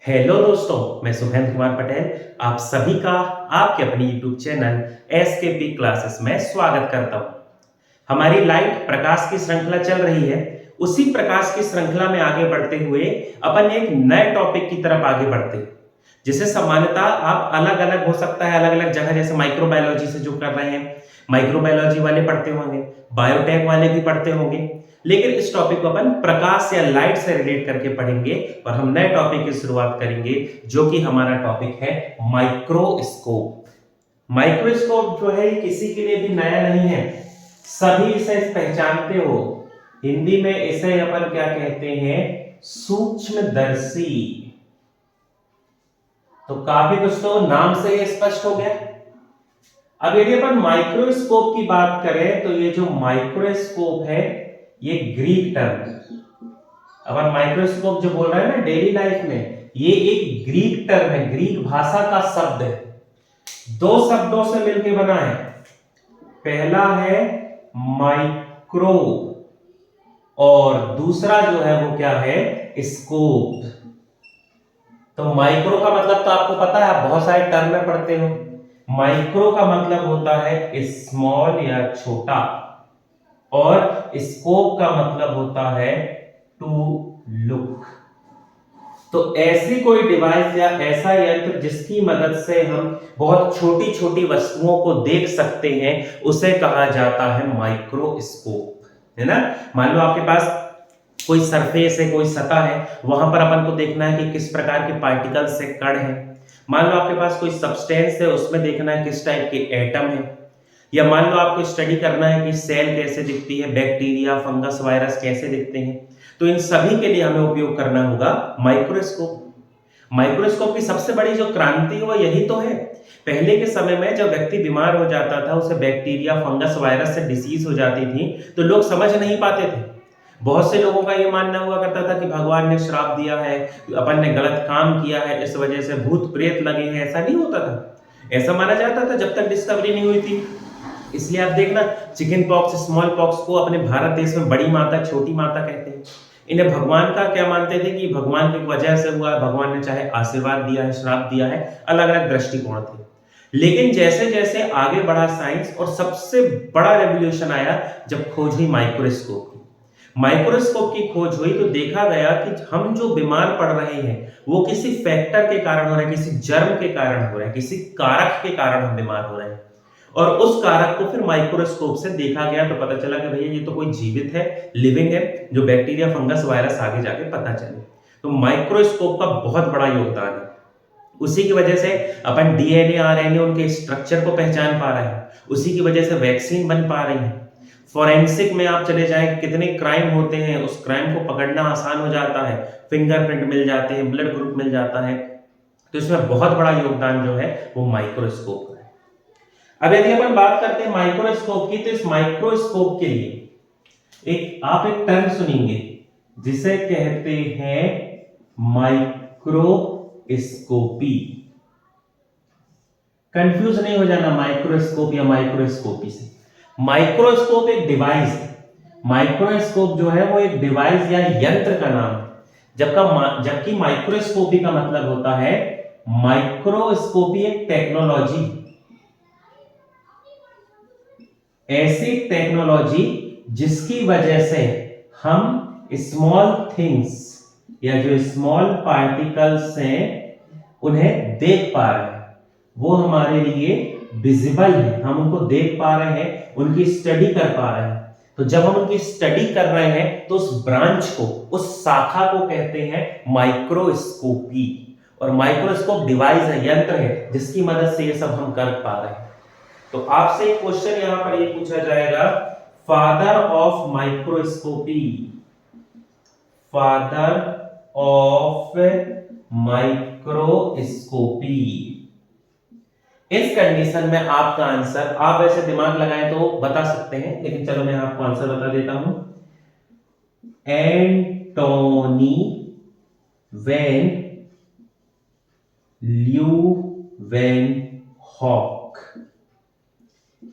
Hello दोस्तों, मैं सुहेंद्र कुमार पटेल आप सभी का आपके अपने YouTube चैनल एसकेपी क्लासेस में स्वागत करता हूं। हमारी लाइट प्रकाश की श्रृंखला चल रही है। उसी प्रकाश की श्रृंखला में आगे बढ़ते हुए अपन एक नए टॉपिक की तरफ आगे बढ़ते हैं, जिसे सामान्यतः आप अलग अलग हो सकता है, अलग अलग जगह, जैसे माइक्रोबायोलॉजी से जो कर रहे हैं माइक्रोबायोलॉजी वाले पढ़ते होंगे, बायोटेक वाले भी पढ़ते होंगे, लेकिन इस टॉपिक को अपन प्रकाश या लाइट से रिलेट करके पढ़ेंगे और हम नए टॉपिक की शुरुआत करेंगे, जो कि हमारा टॉपिक है माइक्रोस्कोप। माइक्रोस्कोप जो है किसी के लिए भी नया नहीं है, सभी इसे पहचानते हो। हिंदी में इसे अपन क्या कहते हैं? सूक्ष्मदर्शी। तो काफी कुछ तो नाम से ही स्पष्ट हो गया। अब यदि अपन माइक्रोस्कोप की बात करें तो ये जो माइक्रोस्कोप है ये ग्रीक टर्म है। अपन माइक्रोस्कोप जो बोल रहे हैं ना डेली लाइफ में, ये एक ग्रीक टर्म है, ग्रीक भाषा का शब्द है। दो शब्दों से मिलकर बना है। पहला है माइक्रो और दूसरा जो है वो क्या है? स्कोप। तो माइक्रो का मतलब तो आपको पता है, आप बहुत सारे टर्म में पढ़ते हो। माइक्रो का मतलब होता है स्मॉल या छोटा, और स्कोप का मतलब होता है टू लुक। तो ऐसी कोई डिवाइस या ऐसा यंत्र जिसकी मदद से हम बहुत छोटी छोटी वस्तुओं को देख सकते हैं, उसे कहा जाता है माइक्रोस्कोप, है ना। मान लो आपके पास कोई सरफेस है, कोई सतह है, वहां पर अपन को देखना है कि किस प्रकार के पार्टिकल्स से कण है। मान लो आपके पास कोई सब्सटेंस है, उसमें देखना है किस टाइप के एटम है। या मान लो आपको स्टडी करना है कि सेल कैसे दिखती है, बैक्टीरिया, फंगस, वायरस कैसे दिखते हैं। तो इन सभी के लिए हमें उपयोग करना होगा माइक्रोस्कोप। माइक्रोस्कोप की सबसे बड़ी जो क्रांति है वो यही तो है। पहले के समय में जब व्यक्ति बीमार हो जाता था, उसे बैक्टीरिया, फंगस, वायरस से डिसीज हो जाती थी, तो लोग समझ नहीं पाते थे। बहुत से लोगों का ये मानना हुआ करता था कि भगवान ने श्राप दिया है, अपन ने गलत काम किया है, इस वजह से भूत प्रेत लगे हैं। ऐसा नहीं होता था। ऐसा माना जाता था जब तक डिस्कवरी नहीं हुई थी। इसलिए आप देखना, चिकन पॉक्स, स्मॉल पॉक्स को अपने भारत देश में बड़ी माता, छोटी माता कहते हैं। इन्हें भगवान का क्या मानते थे कि भगवान की वजह से हुआ है, भगवान ने चाहे आशीर्वाद दिया है, श्राप दिया है, अलग अलग दृष्टिकोण थे। लेकिन जैसे जैसे आगे बढ़ा साइंस, और सबसे बड़ा रेवोल्यूशन आया जब खोज हुई माइक्रोस्कोप की। माइक्रोस्कोप की खोज हुई तो देखा गया कि हम जो बीमार पड़ रहे हैं वो किसी फैक्टर के कारण हो रहा है, किसी जर्म के कारण हो रहा है, किसी कारक के कारण हम बीमार हो रहे हैं। और उस कारक को फिर माइक्रोस्कोप से देखा गया तो पता चला कि भैया ये तो कोई जीवित है, लिविंग है, जो बैक्टीरिया, फंगस, वायरस आगे जाके पता चले। तो माइक्रोस्कोप का बहुत बड़ा योगदान है। उसी की वजह से अपन डीएनए, आरएनए, उनके स्ट्रक्चर को पहचान पा रहे हैं। उसी की वजह से वैक्सीन बन पा रही है। फॉरेंसिक में आप चले जाएं, कितने क्राइम होते हैं, उस क्राइम को पकड़ना आसान हो जाता है, फिंगरप्रिंट मिल जाते हैं, ब्लड ग्रुप मिल जाता है। तो इसमें बहुत बड़ा योगदान जो है वो माइक्रोस्कोप का है। अब यदि अपन बात करते हैं माइक्रोस्कोप की, तो इस माइक्रोस्कोप के लिए आप एक टर्म सुनेंगे जिसे कहते हैं माइक्रोस्कोपी। कंफ्यूज नहीं हो जाना माइक्रोस्कोप या माइक्रोस्कोपी से। माइक्रोस्कोप एक डिवाइस है। माइक्रोस्कोप जो है वो एक डिवाइस या यंत्र का नाम है, जबकि माइक्रोस्कोपी का मतलब होता है, माइक्रोस्कोपी एक टेक्नोलॉजी, ऐसी टेक्नोलॉजी जिसकी वजह से हम स्मॉल थिंग्स या जो स्मॉल पार्टिकल्स हैं उन्हें देख पा रहे हैं। वो हमारे लिए विजिबल है, हम उनको देख पा रहे हैं, उनकी स्टडी कर पा रहे हैं। तो जब हम उनकी स्टडी कर रहे हैं तो उस ब्रांच को, उस शाखा को कहते हैं माइक्रोस्कोपी। और माइक्रोस्कोप डिवाइस है, यंत्र है, जिसकी मदद से ये सब हम कर पा रहे हैं। तो आपसे एक क्वेश्चन यहां पर ये पूछा जाएगा, father of microscopy, father of microscopy. इस कंडीशन में आपका आंसर, आप ऐसे दिमाग लगाएं तो बता सकते हैं, लेकिन चलो मैं आपको आंसर बता देता हूं, एंटोनी वैन ल्यूवेनहॉक।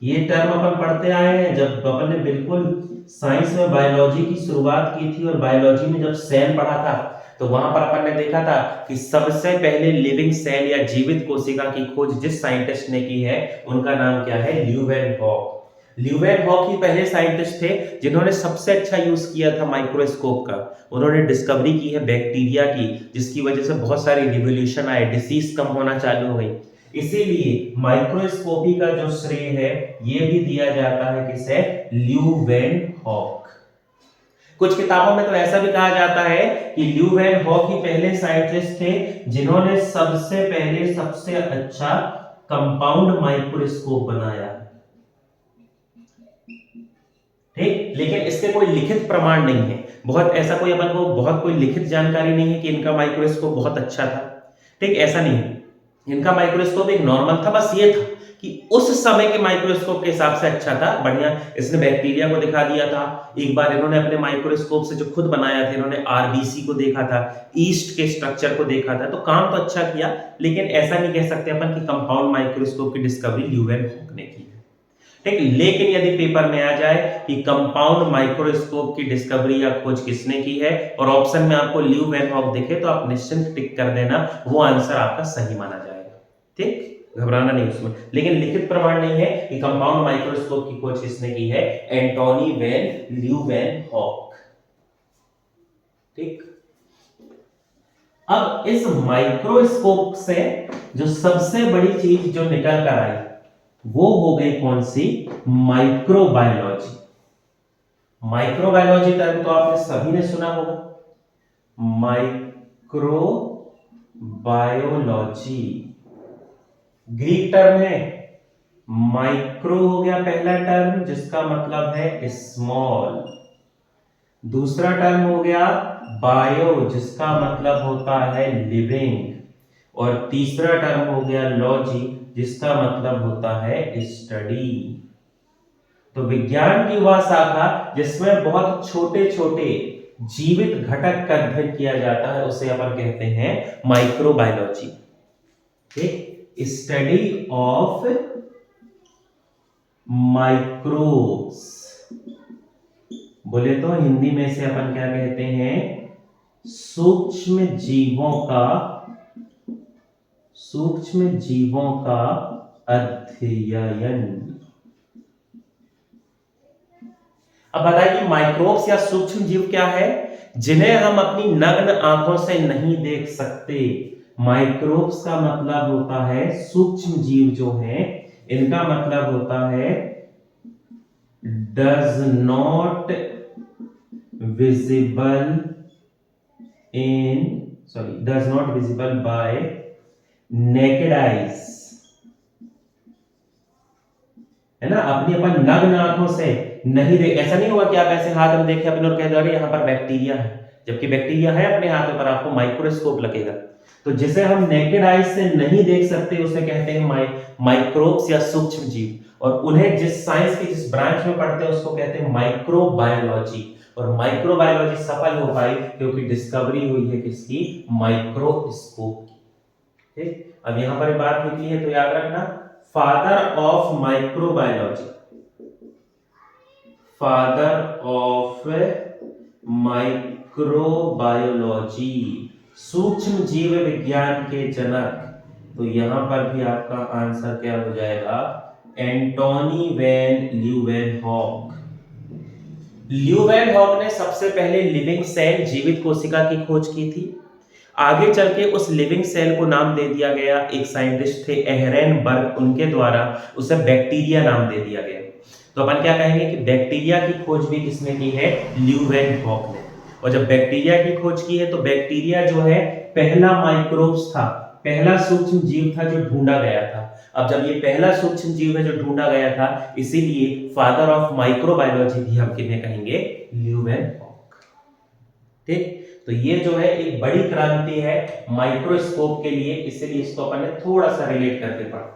ये टर्म अपन पढ़ते आए हैं जब अपन ने बिल्कुल साइंस में बायोलॉजी की शुरुआत की थी, और बायोलॉजी में जब सेल पढ़ा था तो वहां पर अपन ने देखा था कि सबसे पहले लिविंग सेल या जीवित कोशिका की खोज जिस साइंटिस्ट ने की है उनका नाम क्या है, ल्यूवेनहॉक। ल्यूवेनहॉक ही पहले साइंटिस्ट थे जिन्होंने सबसे अच्छा यूज किया था माइक्रोस्कोप का। उन्होंने डिस्कवरी की है बैक्टीरिया की, जिसकी वजह से बहुत सारी रिवोल्यूशन आए, डिसीज कम होना चालू हो गई। इसीलिए माइक्रोस्कोपी का जो श्रेय है ये भी दिया जाता है किसे, ल्यूवेनहॉक। कुछ किताबों में तो ऐसा भी कहा जाता है कि ल्यूवेनहॉक ही पहले साइंटिस्ट थे जिन्होंने सबसे पहले सबसे अच्छा कंपाउंड माइक्रोस्कोप बनाया। ठीक, लेकिन इसके कोई लिखित प्रमाण नहीं है, बहुत ऐसा कोई अपन को बहुत कोई लिखित जानकारी नहीं है कि इनका माइक्रोस्कोप बहुत अच्छा था। ठीक, ऐसा नहीं है, इनका माइक्रोस्कोप एक नॉर्मल था, बस ये था कि उस समय के माइक्रोस्कोप के हिसाब से अच्छा था, बढ़िया। इसने बैक्टीरिया को दिखा दिया था। एक बार इन्होंने अपने माइक्रोस्कोप से जो खुद बनाया था, इन्होंने आरबीसी को देखा था, ईस्ट के स्ट्रक्चर को देखा था, तो काम तो अच्छा किया, लेकिन ऐसा नहीं कह सकते अपन कि कंपाउंड माइक्रोस्कोप की डिस्कवरी ल्यूवेनहॉक ने की है। ठीक, लेकिन यदि पेपर में आ जाए कि कंपाउंड माइक्रोस्कोप की डिस्कवरी या खोज किसने की है और ऑप्शन में आपको ल्यूवेनहॉक दिखे तो आप निश्चिंत टिक कर देना, वो आंसर आपका सही माना जाएगा। ठीक, घबराना नहीं उसमें, लेकिन लिखित प्रमाण नहीं है कि कंपाउंड माइक्रोस्कोप की खोज किसने की है, एंटोनी वैन ल्यूवेनहॉक। ठीक, अब इस माइक्रोस्कोप से जो सबसे बड़ी चीज जो निकल कर आई वो हो गई कौन सी, माइक्रोबायोलॉजी। माइक्रोबायोलॉजी टर्म तो आपने सभी ने सुना होगा, माइक्रोबायोलॉजी ग्रीक टर्म है। माइक्रो हो गया पहला टर्म जिसका मतलब है स्मॉल, दूसरा टर्म हो गया बायो जिसका मतलब होता है लिविंग, और तीसरा टर्म हो गया लॉजी जिसका मतलब होता है स्टडी। तो विज्ञान की वह शाखा जिसमें बहुत छोटे छोटे जीवित घटक का अध्ययन किया जाता है उसे अपन कहते हैं माइक्रोबायोलॉजी। ठीक, स्टडी ऑफ माइक्रोब्स, बोले तो हिंदी में से अपन क्या कहते हैं, सूक्ष्म जीवों का अध्ययन। अब बताइए माइक्रोब्स या सूक्ष्म जीव क्या है, जिन्हें हम अपनी नग्न आंखों से नहीं देख सकते। माइक्रोब्स का मतलब होता है सूक्ष्म जीव जो हैं, इनका मतलब होता है does not visible bye naked eyes, है ना, अपनी अपन नग्न आंखों से नहीं देख। ऐसा नहीं हुआ कि आप ऐसे हाथ में देखे अपने और कह दो अरे यहाँ पर बैक्टीरिया है, जबकि बैक्टीरिया है अपने हाथ पर, आपको माइक्रोस्कोप लगेगा। तो जिसे हम नेकेड आईज से नहीं देख सकते उसे कहते हैं माइक्रोब्स या सूक्ष्म जीव, और उन्हें जिस साइंस की जिस ब्रांच में पढ़ते हैं उसको कहते हैं माइक्रोबायोलॉजी। और माइक्रोबायोलॉजी सफल हो पाई क्योंकि डिस्कवरी हुई है किसकी, माइक्रोस्कोप की। ठीक, अब यहां पर बात निकली है तो याद रखना, father of microbiology, father of microbiology, सूक्ष्म जीव विज्ञान के जनक। तो यहां पर भी आपका आंसर क्या हो जाएगा, एंटोनी वैन ल्यूवेनहॉक। ल्यूवेनहॉक ने सबसे पहले लिविंग सेल जीवित कोशिका की खोज की थी। आगे चल के उस लिविंग सेल को नाम दे दिया गया, एक साइंटिस्ट थे एहरेनबर्ग, उनके द्वारा उसे बैक्टीरिया नाम दे दिया गया। तो अपन क्या कहेंगे कि बैक्टीरिया की खोज भी किसने की है, ल्यूवेनहॉक ने। और जब बैक्टीरिया की खोज की है तो बैक्टीरिया जो है पहला माइक्रोब्स था, पहला सूक्ष्म जीव था जो ढूंढा गया था। अब जब ये पहला सूक्ष्म जीव है जो ढूंढा गया था, इसीलिए फादर ऑफ माइक्रोबायोलॉजी भी हम किन्हें कहेंगे, ल्यूवेनहॉक। ठीक, तो ये जो है एक बड़ी क्रांति है माइक्रोस्कोप के लिए, इसलिए इसको अपन ने थोड़ा सा रिलेट करके पढ़ा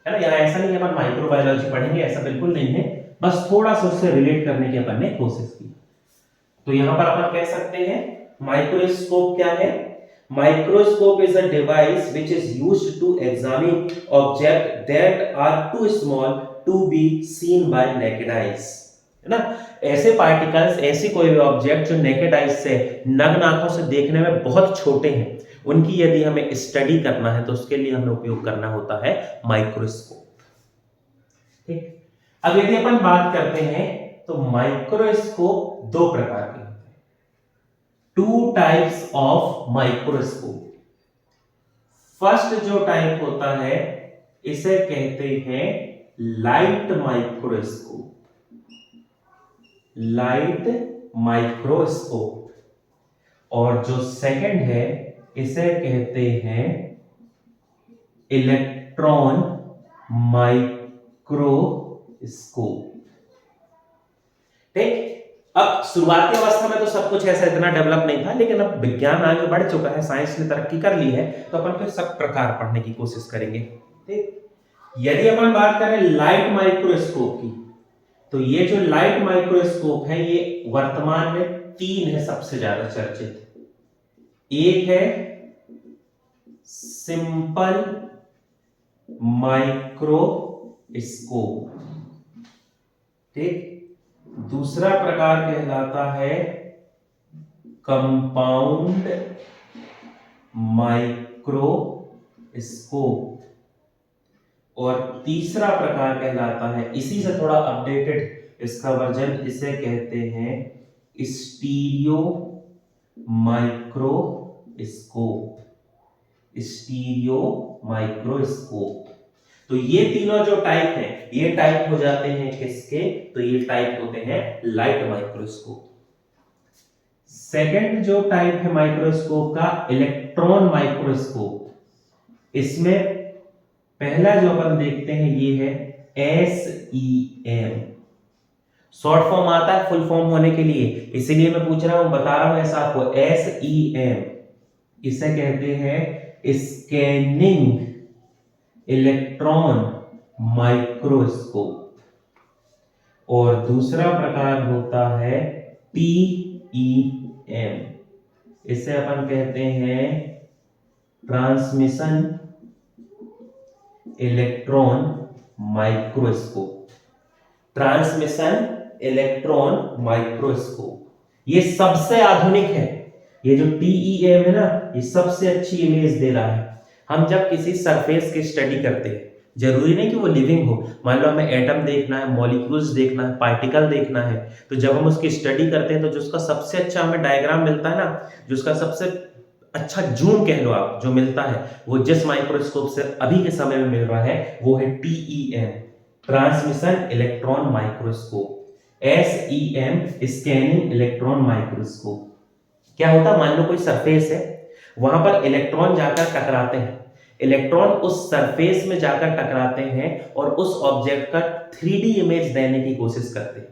है ना। यहाँ ऐसा नहीं है अपन माइक्रोबायोलॉजी पढ़ेंगे, ऐसा बिल्कुल नहीं है, बस थोड़ा सा उससे रिलेट करने की अपन ने कोशिश की। तो यहां पर अपन कह सकते हैं माइक्रोस्कोप क्या है, microscope is a device which is used to examine object that are too small to be seen by naked eyes, है है ना। ऐसे पार्टिकल्स, ऐसी कोई भी ऑब्जेक्ट जो नेकेड आइज से, नग्न आंखों से देखने में बहुत छोटे हैं, उनकी यदि हमें स्टडी करना है तो उसके लिए हमें उपयोग करना होता है माइक्रोस्कोप। ठीक, अब यदि अपन बात करते हैं तो माइक्रोस्कोप दो प्रकार के होते हैं, two types of microscope. First जो टाइप होता है इसे कहते हैं लाइट माइक्रोस्कोप, लाइट माइक्रोस्कोप। और जो सेकंड है इसे कहते हैं इलेक्ट्रॉन माइक्रोस्कोप। ठीक, अब शुरुआती अवस्था में तो सब कुछ ऐसा इतना डेवलप नहीं था, लेकिन अब विज्ञान आगे बढ़ चुका है, साइंस ने तरक्की कर ली है, तो अपन फिर सब प्रकार पढ़ने की कोशिश करेंगे। ठीक, यदि अपन बात करें लाइट माइक्रोस्कोप की, तो ये जो लाइट माइक्रोस्कोप है ये वर्तमान में तीन है सबसे ज्यादा चर्चित। एक है सिंपल माइक्रोस्कोप, ठीक, दूसरा प्रकार कहलाता है कंपाउंड माइक्रोस्कोप, और तीसरा प्रकार कहलाता है, इसी से थोड़ा अपडेटेड इसका वर्जन, इसे कहते हैं स्टीरियो माइक्रोस्कोप, स्टीरियो माइक्रोस्कोप। तो ये तीनों जो टाइप हैं, ये टाइप हो जाते हैं किसके, तो ये टाइप होते हैं लाइट माइक्रोस्कोप। सेकंड जो टाइप है माइक्रोस्कोप का, इलेक्ट्रॉन माइक्रोस्कोप। इसमें पहला जो अपन देखते हैं ये है SEM, शॉर्ट फॉर्म आता है फुल फॉर्म होने के लिए, इसीलिए मैं पूछ रहा हूं, बता रहा हूं ऐसा आपको, SEM, इसे कहते हैं स्कैनिंग इलेक्ट्रॉन माइक्रोस्कोप। और दूसरा प्रकार होता है TEM, इसे अपन कहते हैं transmission electron microscope, transmission electron microscope. ये सबसे आधुनिक है, ये जो TEM है ना, ये सबसे अच्छी इमेज दे रहा है। हम जब किसी सरफेस की स्टडी करते हैं, जरूरी नहीं कि वो लिविंग हो, मान लो हमें एटम देखना है, मॉलिक्यूल्स देखना है, पार्टिकल देखना है, तो जब हम उसकी स्टडी करते हैं तो जो उसका सबसे अच्छा हमें डायग्राम मिलता है ना, जो उसका सबसे अच्छा जूम कह लो आप, जो मिलता है, वो जिस माइक्रोस्कोप से अभी के समय में मिल रहा है वो है TEM, transmission electron microscope, SEM scanning electron microscope. क्या होता है, मान लो कोई सरफेस है, वहां पर इलेक्ट्रॉन जाकर टकराते हैं, इलेक्ट्रॉन उस सरफेस में जाकर टकराते हैं और उस ऑब्जेक्ट का 3D इमेज देने की कोशिश करते हैं।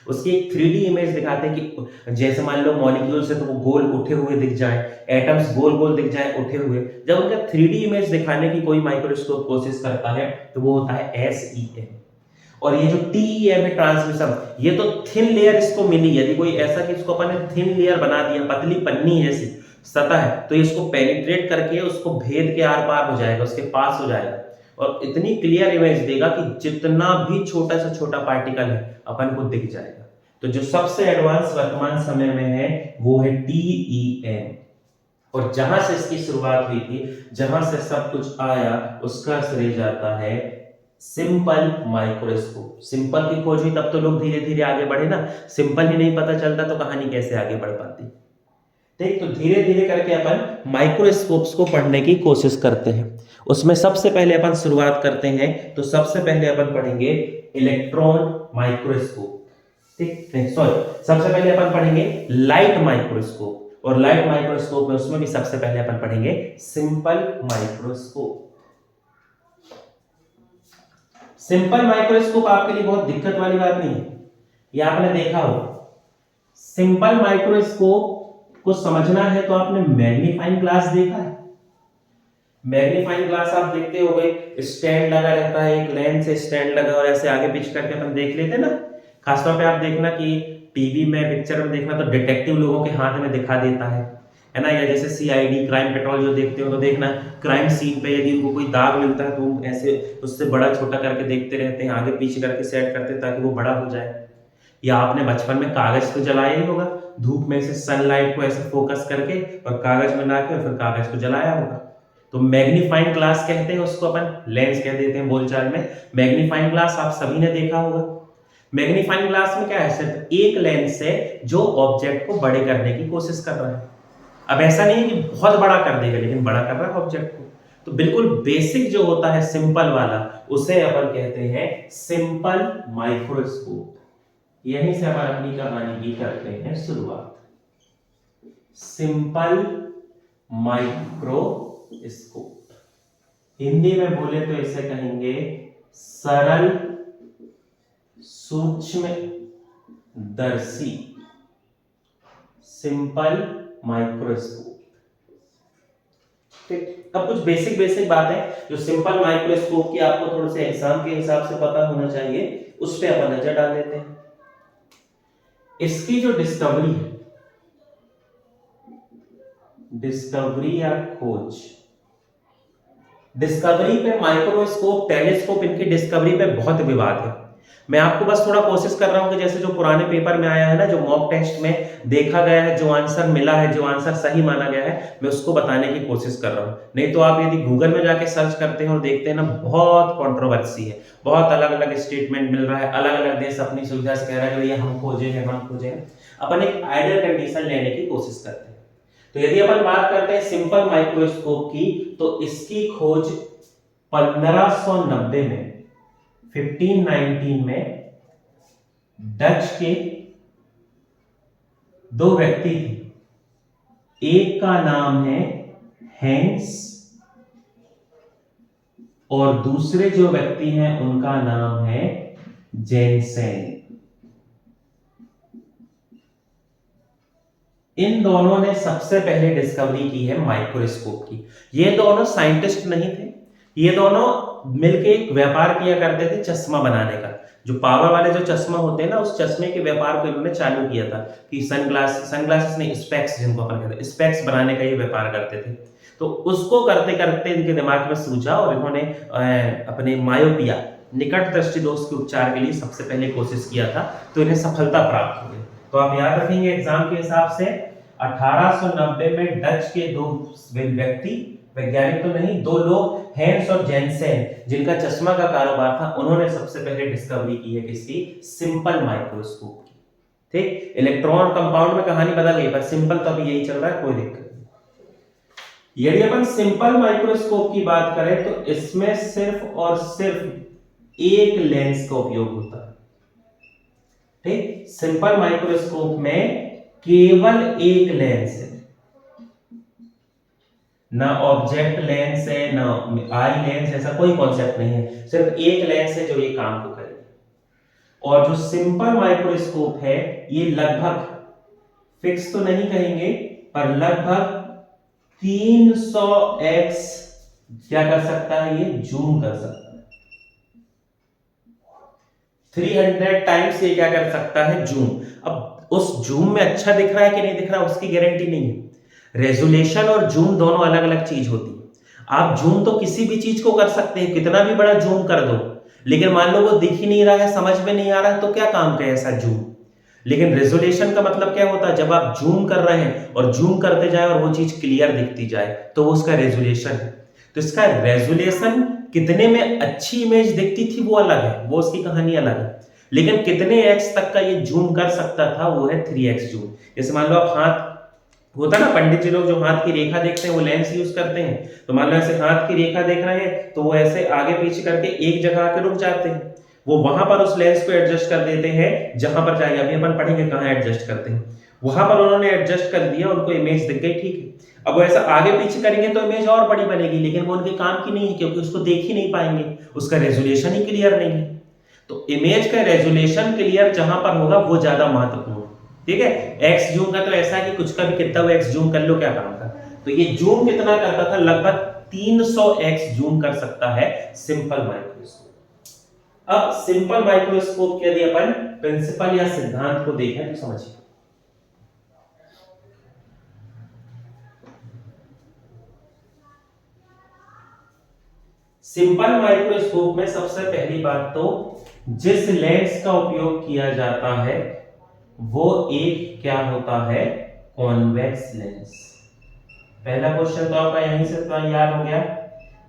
उसकी एक 3D इमेज दिखाते हैं कि जैसे मान लो मॉलिक्यूल्स है तो वो गोल उठे हुए दिख जाए, एटम्स गोल गोल दिख जाए उठे हुए। जब उनका 3D इमेज दिखाने की कोई माइक्रोस्कोप कोशिश करता है तो वो होता है SEM। और ये जो TEM है ट्रांसमिशन, ये तो थिन लेयर इसको मिली, यदि कोई ऐसा कि इसको अपन ने थिन लेयर बना दिया, पतली पन्नी जैसी सतह है, तो इसको पेनिट्रेट करके उसको भेद के आर पार हो जाएगा, उसके पास हो जाएगा और इतनी क्लियर इमेज देगा कि जितना भी छोटा से छोटा पार्टिकल है अपन को दिख जाएगा। तो जो सबसे एडवांस वर्तमान समय में है वो है TEM। और जहां से इसकी शुरुआत हुई थी, जहां से सब कुछ आया, उसका श्रेय जाता है सिंपल माइक्रोस्कोप। सिंपल की खोज हुई तब तो लोग धीरे धीरे आगे बढ़े ना, सिंपल ही नहीं पता चलता तो कहानी कैसे आगे बढ़ पाती। ठीक, तो धीरे धीरे करके अपन माइक्रोस्कोप्स को पढ़ने की कोशिश करते हैं। उसमें सबसे पहले अपन शुरुआत करते हैं, तो सबसे पहले अपन पढ़ेंगे इलेक्ट्रॉन माइक्रोस्कोप। ठीक, नहीं सॉरी, सबसे पहले अपन पढ़ेंगे लाइट माइक्रोस्कोप, और लाइट माइक्रोस्कोप में उसमें भी सबसे पहले अपन पढ़ेंगे सिंपल माइक्रोस्कोप। सिंपल माइक्रोस्कोप आपके लिए बहुत दिक्कत वाली बात नहीं है, ये आपने देखा हो। सिंपल माइक्रोस्कोप को समझना है तो आपने मैग्नीफाइंग ग्लास देखा है। मैग्नीफाइंग ग्लास आप देखते हो गए, स्टैंड लगा रहता है, एक लेंस से स्टैंड लगा और ऐसे आगे पीछे करके अपन देख लेते ना। खासतौर पे आप देखना कि टीवी में, पिक्चर में देखना तो डिटेक्टिव लोगों के हाथ में दिखा देता है ना, या जैसे CID क्राइम पेट्रोल जो देखते हो तो देखना क्राइम सीन पे यदि उनको कोई दाग मिलता है तो ऐसे उससे बड़ा छोटा करके देखते रहते हैं, आगे पीछे करके सेट करते हैं ताकि वो बड़ा हो जाए। या आपने बचपन में कागज तो जलाया ही होगा, धूप में से सनलाइट को ऐसे फोकस करके और कागज में ला के और फिर कागज को जलाया होगा। तो मैग्नीफाइंग ग्लास कहते हैं उसको, अपन लेंस कह देते हैं बोलचाल में। मैग्नीफाइंग ग्लास आप सभी ने देखा होगा। मैग्नीफाइंग ग्लास में क्या है, सिर्फ एक लेंस है जो ऑब्जेक्ट को बड़े करने की कोशिश कर रहा है। अब ऐसा नहीं है कि बहुत बड़ा कर देगा, लेकिन बड़ा कर रहा है ऑब्जेक्ट को। तो बिल्कुल बेसिक जो होता है सिंपल वाला, उसे अपन कहते हैं सिंपल माइक्रोस्कोप। यहीं से अपन अपनी कहानी की करते हैं शुरुआत। सिंपल माइक्रोस्कोप, हिंदी में बोले तो इसे कहेंगे सरल सूक्ष्म दर्शी, सिंपल माइक्रोस्कोप। ठीक, अब कुछ बेसिक बातें जो सिंपल माइक्रोस्कोप की आपको थोड़े से एग्जाम के हिसाब से पता होना चाहिए, उस पर अपन नजर डाल देते हैं। इसकी जो डिस्कवरी है, डिस्कवरी या खोज, डिस्कवरी पे माइक्रोस्कोप, टेलीस्कोप, इनकी डिस्कवरी पे बहुत विवाद है। मैं आपको बस थोड़ा कोशिश कर रहा हूं कि जैसे जो पुराने पेपर में आया है ना, जो मॉक टेस्ट में देखा गया है, जो आंसर मिला है, जो आंसर सही माना गया है, मैं उसको बताने की कोशिश कर रहा हूं। नहीं तो आप यदि गूगल में जाके सर्च करते हैं और देखते हैं ना, बहुत कंट्रोवर्सी है, बहुत अलग अलग स्टेटमेंट मिल रहा है, अलग अलग देश अपनी सुविधा से कह रहा है कि भैया हम खोजेंगे। अपन एक आइडियल कंडीशन लेने की कोशिश करते हैं। तो यदि अपन बात करते हैं सिंपल माइक्रोस्कोप की, तो इसकी खोज 1590 में, 1519 में डच के दो व्यक्ति थे। एक का नाम है हेंस और दूसरे जो व्यक्ति हैं उनका नाम है जेनसेन। इन दोनों ने सबसे पहले डिस्कवरी की है माइक्रोस्कोप की। ये दोनों साइंटिस्ट नहीं थे, ये दोनों मिलके एक व्यापार किया करते थे चश्मा बनाने का। जो पावर वाले जो चश्मा होते हैं ना, उस चश्मे के व्यापार को इन्होंने चालू किया था कि सनग्लासेस नहीं, स्पेक्स जिनको अपन कहते हैं, स्पेक्स बनाने का ये व्यापार करते थे। तो उसको करते करते इनके दिमाग में सूझा और इन्होंने अपने मायोपिया, निकट दृष्टि दोष के उपचार के लिए सबसे पहले कोशिश किया था। तो इन्हें सफलता प्राप्त हो गई। तो आप याद रखेंगे एग्जाम के हिसाब से 1890 में डच के दो व्यक्ति, वैज्ञानिक तो नहीं, दो लोग, हेंस और जेनसेन, जिनका चश्मा का कारोबार था, उन्होंने सबसे पहले डिस्कवरी की है किसकी, सिंपल माइक्रोस्कोप की। ठीक, इलेक्ट्रॉन कंपाउंड में कहानी बदल गई, पर सिंपल तो अभी यही चल रहा है, कोई दिक्कत नहीं। यदि अपन सिंपल माइक्रोस्कोप की बात करें तो इसमें सिर्फ और सिर्फ एक लेंस का उपयोग होता है। ठीक, सिंपल माइक्रोस्कोप में केवल एक लेंस है, ना ऑब्जेक्ट लेंस है, ना आई लेंस, ऐसा कोई कॉन्सेप्ट नहीं है। सिर्फ एक लेंस है जो ये काम को करेगी। और जो सिंपल माइक्रोस्कोप है, ये लगभग, फिक्स तो नहीं कहेंगे, पर लगभग 300x क्या कर सकता है, ये जूम कर सकता है। 300 टाइम्स ये क्या कर सकता है, जूम। अब उस जूम में अच्छा दिख रहा है कि नहीं दिख रहा, उसकी गारंटी नहीं है। रेजोल्यूशन और जूम दोनों अलग अलग चीज होती है। आप जूम तो किसी भी चीज को कर सकते हैं, कितना भी बड़ा जूम कर दो, लेकिन मान लो वो दिख ही नहीं रहा है, समझ में नहीं आ रहा है, तो क्या काम का ऐसा जूम। लेकिन रेजोल्यूशन का मतलब क्या होता है, जब आप जूम कर रहे हैं और जूम करते जाए और वो चीज क्लियर दिखती जाए, तो वो उसका रेजोल्यूशन है। तो इसका रेजोल्यूशन कितने में अच्छी इमेज दिखती थी वो अलग है, वो उसकी कहानी अलग है। लेकिन कितने एक्स तक का ये जूम कर सकता था, वो है 3x जूम। जैसे मान लो आप हाथ होता ना, पंडित जी लोग जो हाथ की रेखा देखते हैं वो लेंस यूज करते हैं। तो मान लो ऐसे हाथ की रेखा देख रहे हैं, तो वो ऐसे आगे पीछे करके एक जगह आके रुक जाते हैं। वो वहां पर उस लेंस को एडजस्ट कर देते हैं जहां पर चाहिए। अभी अपन पढ़ेंगे कहां एडजस्ट करते हैं। वहां पर उन्होंने एडजस्ट कर दिया, उनको इमेज दिख गई, ठीक है। अब वो ऐसा आगे पीछे करेंगे तो इमेज और बड़ी बनेगी, लेकिन वो उनके काम की नहीं है, क्योंकि उसको देख ही नहीं पाएंगे, उसका रेजोल्यूशन ही क्लियर नहीं है। तो इमेज का रेजोल्यूशन क्लियर जहां पर होगा वो ज्यादा महत्वपूर्ण, ठीक है। एक्स जूम का तो ऐसा है कि कुछ का भी कितना एक्स जूम कर लो, क्या काम का। तो ये जूम कितना करता था, लगभग 300x जूम कर सकता है सिंपल माइक्रोस्कोप। अब सिंपल माइक्रोस्कोप के यदि अपन प्रिंसिपल या सिद्धांत को देखें तो समझिए। सिंपल माइक्रोस्कोप में सबसे पहली बात तो जिस लेंस का उपयोग किया जाता है वो एक क्या होता है, कॉन्वेक्स लेंस। पहला क्वेश्चन तो आपका यहीं से तो याद हो गया।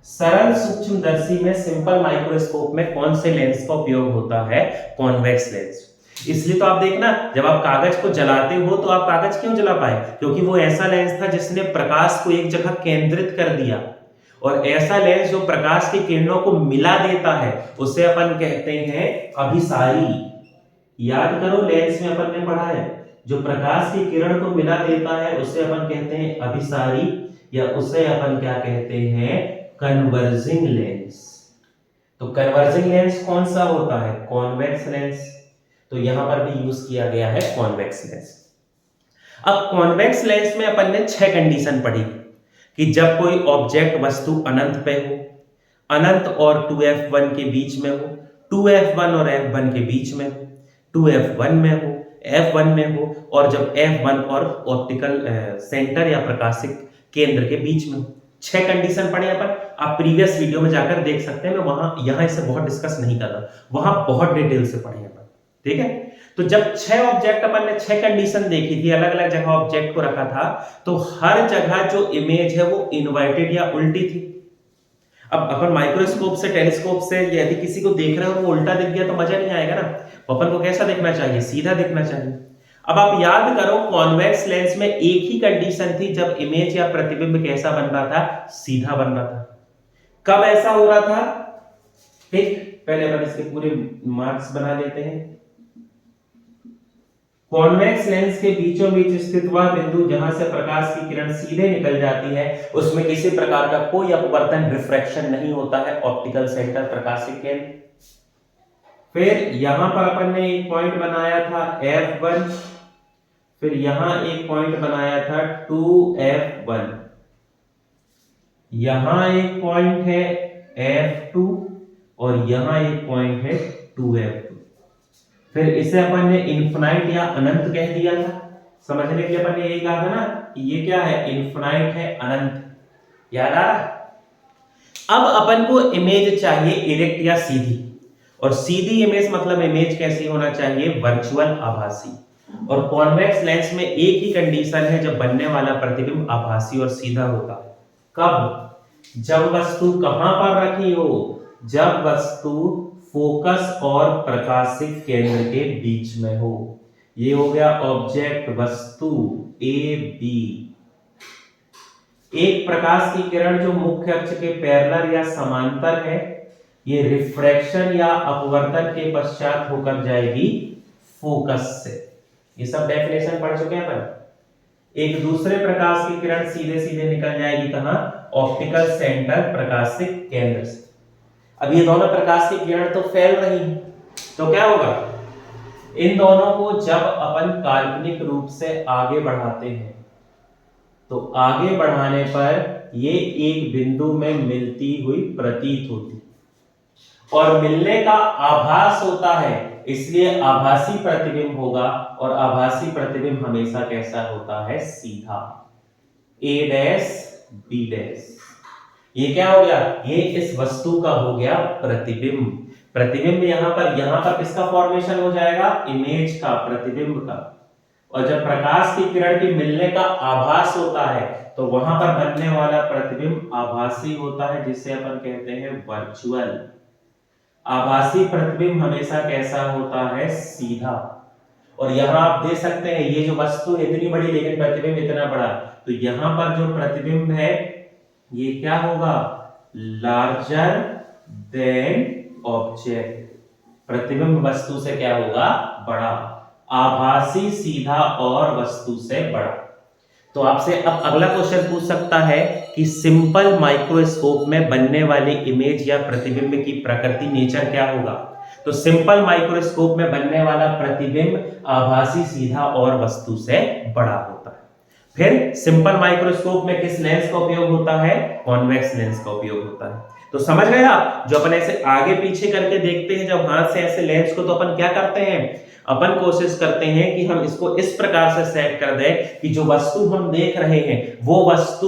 सरल सूक्ष्मदर्शी में, सिंपल माइक्रोस्कोप में कौन से लेंस का उपयोग होता है, कॉन्वेक्स लेंस। इसलिए तो आप देखना, जब आप कागज को जलाते हो तो आप कागज क्यों जला पाए, क्योंकि वो ऐसा लेंस था जिसने प्रकाश को एक जगह केंद्रित कर दिया। और ऐसा लेंस जो प्रकाश की किरणों को मिला देता है उसे अपन कहते हैं अभिसारी। याद करो, लेंस में अपन ने पढ़ा है, जो प्रकाश की किरण को मिला देता है उसे अपन कहते हैं अभिसारी, या उसे अपन क्या कहते हैं, कन्वर्जिंग लेंस। तो कन्वर्जिंग लेंस कौन सा होता है, कॉन्वेक्स लेंस। तो यहां पर भी यूज किया गया है कॉन्वेक्स लेंस। अब कॉन्वेक्स लेंस में अपन ने 6 कंडीशन पढ़ी कि जब कोई ऑब्जेक्ट वस्तु अनंत पे हो, अनंत और 2f1 के बीच में हो, 2f1 और f1 के बीच में हो, 2f1 में हो, f1 में हो, और जब f1 और ऑप्टिकल सेंटर या प्रकाशिक केंद्र के बीच में हो। 6 कंडीशन पढ़े अपन, आप प्रीवियस वीडियो में जाकर देख सकते हैं, मैं वहां यहां इसे बहुत डिस्कस नहीं कर रहा, वहां बहुत डिटेल से पढ़े अपन, ठीक है। तो जब 6 ऑब्जेक्ट अपन ने 6 कंडीशन देखी थी, अलग अलग जगह ऑब्जेक्ट को रखा था, तो हर जगह जो इमेज है वो इन्वर्टेड या उल्टी थी। अब अपन माइक्रोस्कोप से, टेलीस्कोप से यदि किसी को देख रहे हो वो उल्टा दिख गया तो मजा नहीं आएगा ना। अपन को कैसा देखना चाहिए, सीधा देखना चाहिए। अब आप याद करो, कॉन्वेक्स लेंस में एक ही कंडीशन थी, जब इमेज या प्रतिबिंब कैसा बन रहा था, सीधा बन रहा था। कब ऐसा हो रहा था, ठीक, पहले अपन इसके पूरे मार्क्स बना लेते हैं। कॉन्वेक्स लेंस के बीचों बीच स्थित वह बिंदु जहां से प्रकाश की किरण सीधे निकल जाती है, उसमें किसी प्रकार का कोई अपवर्तन, रिफ्रैक्शन नहीं होता है, ऑप्टिकल सेंटर, प्रकाशिक केंद्र। फिर यहां पर अपन ने एक पॉइंट बनाया था f1, फिर यहां एक पॉइंट बनाया था 2f1, यहां एक पॉइंट है f2, और यहां एक पॉइंट है 2f2। फिर इसे अपन ने इन्फिनाइट या अनंत कह दिया था। समझने के लिए अपन ने यही कहा था ना कि ये क्या है, इन्फिनाइट है, अनंत। याद आ रहा। अब अपन को इमेज चाहिए इरेक्ट या सीधी, और सीधी इमेज मतलब इमेज कैसी होना चाहिए, वर्चुअल, आभासी। और कॉन्वेक्स लेंस में एक ही कंडीशन है, जब बनने वाला प्रतिबिंब आभासी और सीधा होता है। कब, जब वस्तु कहां पर रखी हो, जब वस्तु फोकस और प्रकाशिक केंद्र के बीच में हो। ये हो गया ऑब्जेक्ट, वस्तु ए बी। एक प्रकाश की किरण जो मुख्य अक्ष के पैरेलल या समांतर है, ये रिफ्रैक्शन या अपवर्तन के पश्चात होकर जाएगी फोकस से। ये सब डेफिनेशन पढ़ चुके हैं अपन। एक दूसरे प्रकाश की किरण सीधे सीधे निकल जाएगी कहां, ऑप्टिकल सेंटर, प्रकाशिक केंद्र से। अब ये दोनों प्रकाश की किरण तो फैल रही हैं, तो क्या होगा, इन दोनों को जब अपन काल्पनिक रूप से आगे बढ़ाते हैं, तो आगे बढ़ाने पर ये एक बिंदु में मिलती हुई प्रतीत होती, और मिलने का आभास होता है, इसलिए आभासी प्रतिबिंब होगा। और आभासी प्रतिबिंब हमेशा कैसा होता है, सीधा, a डैश b डैश। ये क्या हो गया, ये इस वस्तु का हो गया प्रतिबिंब। प्रतिबिंब यहां पर किसका फॉर्मेशन हो जाएगा, इमेज का, प्रतिबिंब का। और जब प्रकाश की किरण के मिलने का आभास होता है, तो वहां पर बनने वाला प्रतिबिंब आभासी होता है, जिसे अपन कहते हैं वर्चुअल। आभासी प्रतिबिंब हमेशा कैसा होता है, सीधा। और यहां आप देख सकते हैं, ये जो वस्तु इतनी बड़ी लेकिन प्रतिबिंब इतना बड़ा, तो यहां पर जो प्रतिबिंब है ये क्या होगा, लार्जर देन ऑब्जेक्ट। प्रतिबिंब वस्तु से क्या होगा, बड़ा। आभासी सीधा और वस्तु से बड़ा। तो आपसे अब अगला क्वेश्चन पूछ सकता है कि सिंपल माइक्रोस्कोप में बनने वाली इमेज या प्रतिबिंब की प्रकृति, नेचर क्या होगा। तो सिंपल माइक्रोस्कोप में बनने वाला प्रतिबिंब आभासी, सीधा और वस्तु से बड़ा होता है। फिर सिंपल माइक्रोस्कोप में किस लेंस का उपयोग होता है, कॉन्वेक्स लेंस का उपयोग होता है। तो समझ गए आप, जो अपन ऐसे आगे पीछे करके देखते हैं, जब हाथ से ऐसे लेंस को, तो अपन क्या करते हैं, अपन कोशिश करते हैं कि हम इसको इस प्रकार से सेट कर दें कि जो वस्तु हम देख रहे हैं वो वस्तु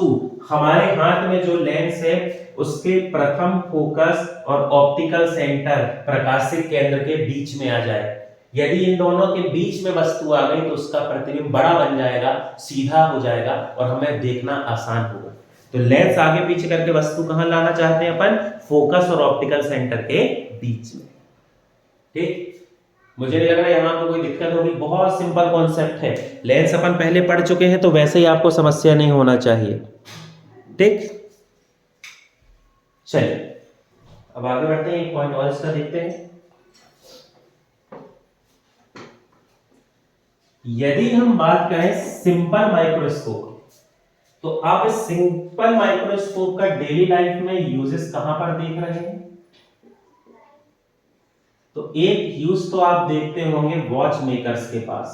हमारे हाथ में जो लेंस है उसके प्रथम फोकस और ऑप्टिकल सेंटर, प्रकाशिक केंद्र के बीच में आ जाए। यदि इन दोनों के बीच में वस्तु आ गई तो उसका प्रतिबिंब बड़ा बन जाएगा, सीधा हो जाएगा और हमें देखना आसान होगा। तो लेंस आगे पीछे करके वस्तु कहां लाना चाहते हैं अपन? फोकस और ऑप्टिकल सेंटर के बीच में। ठीक, मुझे नहीं लग रहा यहां पर कोई दिक्कत होगी, बहुत सिंपल कॉन्सेप्ट है। लेंस अपन पहले पढ़ चुके हैं तो वैसे ही आपको समस्या नहीं होना चाहिए। ठीक, चलिए अब आगे बढ़ते हैं, एक पॉइंट और इसका देखते हैं। यदि हम बात करें सिंपल माइक्रोस्कोप, तो आप इस सिंपल माइक्रोस्कोप का डेली लाइफ में यूजेस कहां पर देख रहे हैं? तो एक यूज तो आप देखते होंगे वॉच मेकर्स के पास।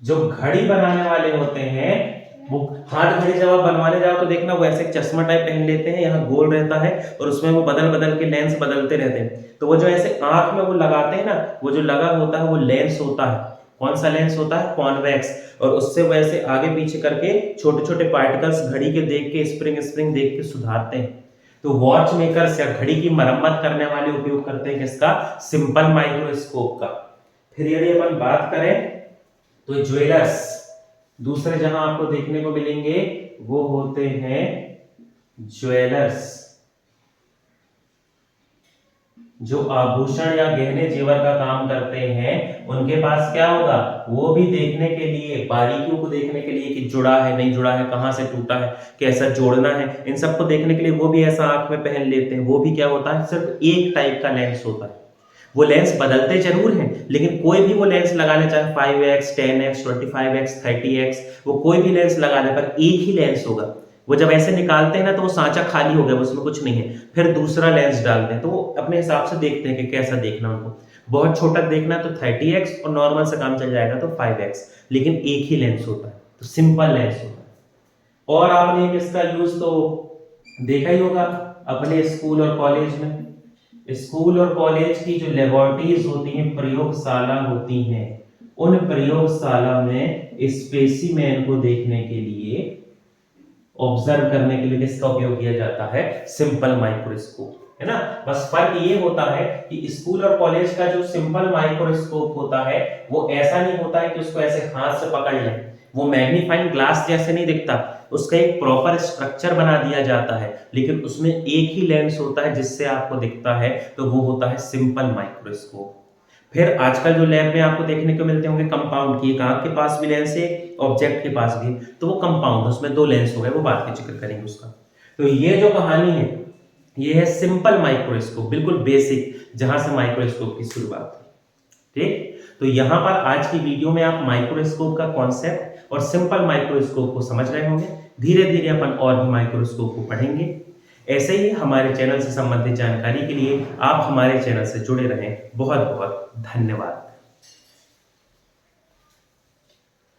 जो घड़ी बनाने वाले होते हैं, वो हाथ घड़ी जब आप बनवाने जाओ तो देखना वो ऐसे चश्मा टाइप पहन लेते हैं, यहाँ गोल रहता है और उसमें वो बदल बदल के लेंस बदलते रहते हैं। तो वो जो ऐसे आंख में वो लगाते हैं ना, वो जो लगा होता है वो लेंस होता है। कौन सा लेंस होता है? कॉन्वेक्स। और उससे वैसे आगे पीछे करके छोटे छोटे पार्टिकल्स घड़ी के देख के स्प्रिंग देख के सुधारते हैं। तो वॉच मेकर्स या घड़ी की मरम्मत करने वाले उपयोग करते हैं किसका? सिंपल माइक्रोस्कोप का। फिर यदि अपन बात करें तो ज्वेलर्स, दूसरे जहां आपको देखने को मिलेंगे वो होते हैं ज्वेलर्स, जो आभूषण या गहने जेवर का काम करते हैं। उनके पास क्या होगा? वो भी देखने के लिए, बारीकियों को देखने के लिए कि जुड़ा है नहीं जुड़ा है, कहां से टूटा है, कैसा जोड़ना है, इन सबको देखने के लिए वो भी ऐसा आंख में पहन लेते हैं। वो भी क्या होता है? सिर्फ एक टाइप का लेंस होता है। वो लेंस बदलते जरूर हैं, लेकिन कोई भी वो लेंस लगा ले, चाहे 5x, 10x, 25x, 30x, वो कोई भी लेंस लगा ले पर एक ही लेंस होगा। वो जब ऐसे निकालते हैं ना तो वो सांचा खाली हो गया, उसमें कुछ नहीं है, फिर दूसरा लेंस डालते हैं। तो वो अपने हिसाब से देखते हैं कि कैसा देखना उनको। बहुत छोटा देखना तो 30x और नॉर्मल से काम चल जाएगा तो 5x, लेकिन एक ही लेंस होता है, तो सिंपल लेंस होता है। और आपने इसका यूज तो देखा ही होगा अपने स्कूल और कॉलेज में। स्कूल और कॉलेज की जो लेबोरेटरीज होती हैं, प्रयोगशाला होती हैं, उन प्रयोगशाला में स्पेसिमेन को देखने के लिए, ऑब्जर्व करने के लिए किसका उपयोग किया जाता है? सिंपल माइक्रोस्कोप, है ना। बस फर्क ये होता है कि स्कूल और कॉलेज का जो सिंपल माइक्रोस्कोप होता है वो ऐसा नहीं होता है कि उसको ऐसे हाथ से पकड़ लें, वो मैग्नीफाइंग ग्लास जैसे नहीं दिखता, उसका एक प्रॉपर स्ट्रक्चर बना दिया जाता है, लेकिन उसमें एक ही लेंस होता है जिससे आपको दिखता है, तो वो होता है सिंपल माइक्रोस्कोप। फिर आजकल जो लैब में आपको देखने को मिलते होंगे कंपाउंड की, एक आंख के पास भी लेंस है, ऑब्जेक्ट के पास भी, तो वो कंपाउंड, उसमें दो लेंस हो गए, वो बात के जिक्र करेंगे उसका। तो ये जो कहानी है ये है सिंपल माइक्रोस्कोप, बिल्कुल बेसिक, जहां से माइक्रोस्कोप की शुरुआत हुई। ठीक, तो यहां पर आज की वीडियो में आप माइक्रोस्कोप का कॉन्सेप्ट और सिंपल माइक्रोस्कोप को समझ रहे होंगे। धीरे धीरे अपन और भी माइक्रोस्कोप को पढ़ेंगे। ऐसे ही हमारे चैनल से संबंधित जानकारी के लिए आप हमारे चैनल से जुड़े रहें। बहुत बहुत धन्यवाद।